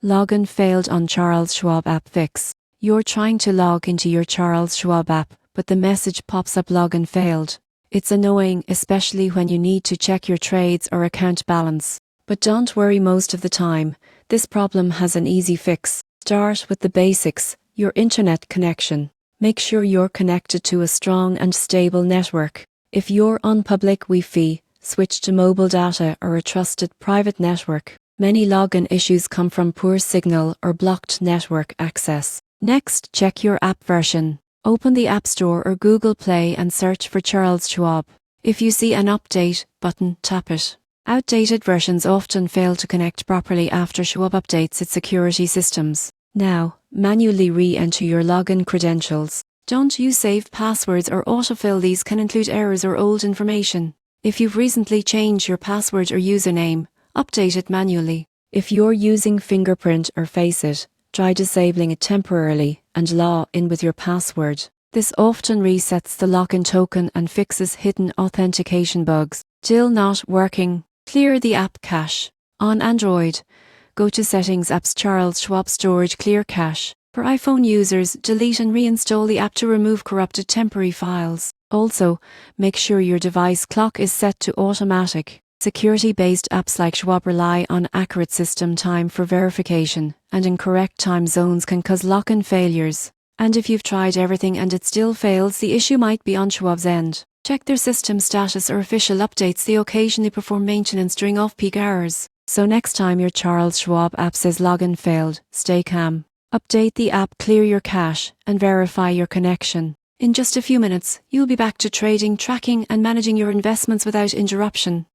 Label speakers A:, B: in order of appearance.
A: Login failed on Charles Schwab App Fix. You're trying to log into your Charles Schwab app, but the message pops up login failed. It's annoying, especially when you need to check your trades or account balance. But don't worry, most of the time, this problem has an easy fix. Start with the basics, your internet connection. Make sure you're connected to a strong and stable network. If you're on public Wi-Fi, switch to mobile data or a trusted private network. Many login issues come from poor signal or blocked network access. Next, check your app version. Open the App Store or Google Play and search for Charles Schwab. If you see an Update button, tap it. Outdated versions often fail to connect properly after Schwab updates its security systems. Now, manually re-enter your login credentials. Don't use saved passwords or autofill. These can include errors or old information. If you've recently changed your password or username, update it manually. If you're using fingerprint or Face It, try disabling it temporarily and log in with your password. This often resets the login token and fixes hidden authentication bugs. Still not working? Clear the app cache. On Android, go to Settings, Apps, Charles Schwab Storage, Clear Cache. For iPhone users, delete and reinstall the app to remove corrupted temporary files. Also, make sure your device clock is set to automatic. Security-based apps like Schwab rely on accurate system time for verification, and incorrect time zones can cause login failures. And if you've tried everything and it still fails, the issue might be on Schwab's end. Check their system status or official updates. They occasionally perform maintenance during off-peak hours. So next time your Charles Schwab app says login failed, stay calm. Update the app, clear your cache, and verify your connection. In just a few minutes, you'll be back to trading, tracking, and managing your investments without interruption.